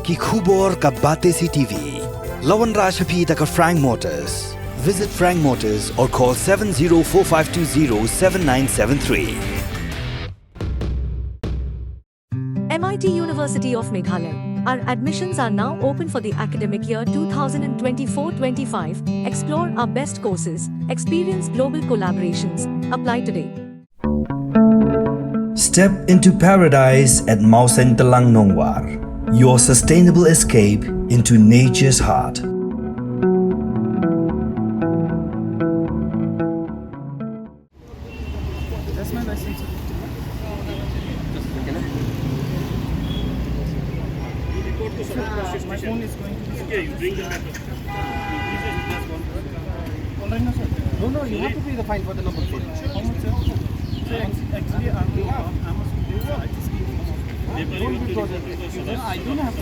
ki khubor ka Batesi TV. Lawan Rashapi taka Frank Motors. Visit Frank Motors or call 7045207973. MIT University of Meghalaya. Our admissions are now open for the academic year 2024-25. Explore our best courses, experience global collaborations. Apply today. Step into paradise at Mausen Telang Nongwar, your sustainable escape into nature's heart. That's my license. My phone is going to be. Okay, you bring the paper. Online, no, sir. No, you have to pay the fine for the number plate. How much, sir? Actually, I'm a student. I just give you. Don't be bothered. I don't have to.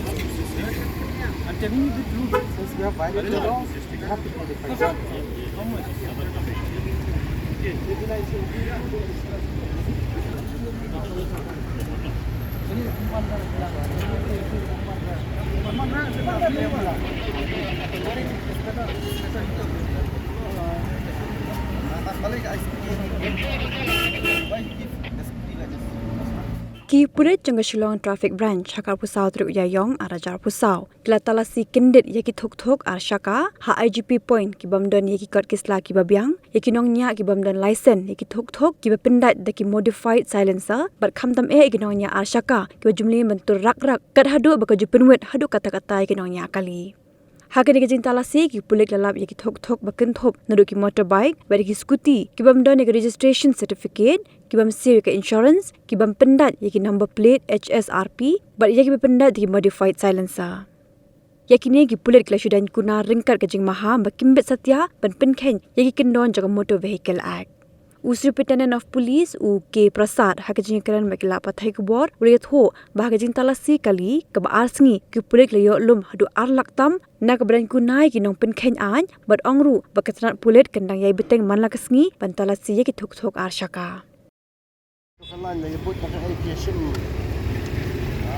I'm telling you the truth. Since you have violated the law, you have to pay the fine. How much? Ki Pulit jangga Shillong traffic branch Shaka Pusau truk Yayong arajar Pusau. Kila Talasi Kyndit yaki thok ar Shaka ha IGP point ki bamdan yaki kot kisla ki babiang yaki nongnya ki bamdan license yaki thok ki bapendat daki modified silencer bat khamtam yaki nongnya ar Shaka ki jumli bentur rak kat hadu baka jupenwet hadu kata-kata yaki nongnya kali. Hakan di Talasi ki Pulit lalap yaki thok baken thop nadu ki motorbike bari ki scooty ki bamdan yaki registration certificate ki bam sir ke insurance ki bam pendat yaki number plate HSRP bat yaki pendat di modified silencer. Yakini ki Pulit kelasyu dan Kuna ringkat ke jing maha bakimbet satya ban penkhen yaki kendon jaga motor vehicle act. Superintendent of Police U.K. Prasad hakajing keran makila pathai kubor uriat ho bahagajing Talasi kali ke baarsengi ki Pulit layo lum hadu arlak tam na kabran kunai ki nong penkhen an bat ongru bakatran Pulit kendang yai beteng manla kesngi ban Talasi yaki thok ar Shaka. Kalan na yabot na ka-aviation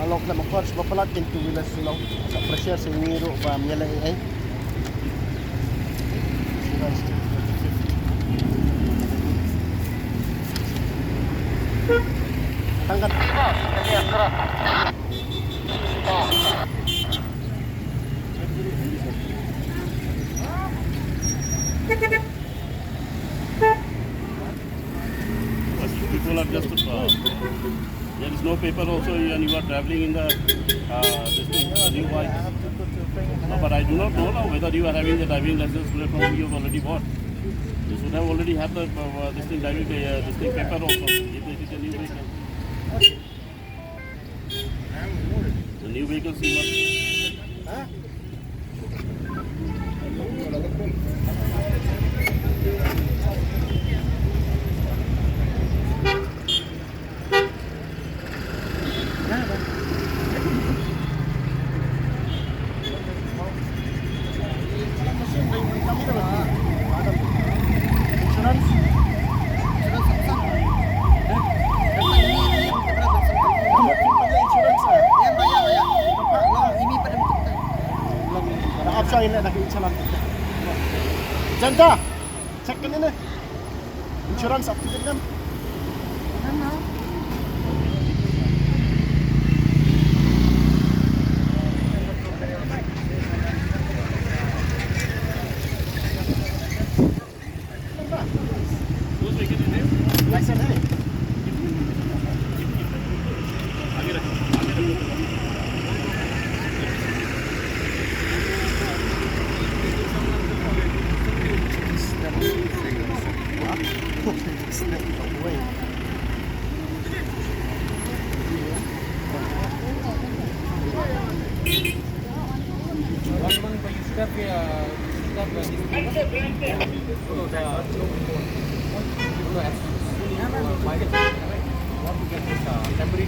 alok na makors bapalat kintu wilas sulong sa pressure sa ngiro ba miyala ay tangkat people are just there is no paper also and you are traveling in the this thing, new bike. No, but I do not know now whether you are having the driving license from you have already bought. You should have already had the this thing driving this thing paper also. If it is a new vehicle. The new vehicles you are. Janda, cek ini insurance up to date kan? License है? Temporary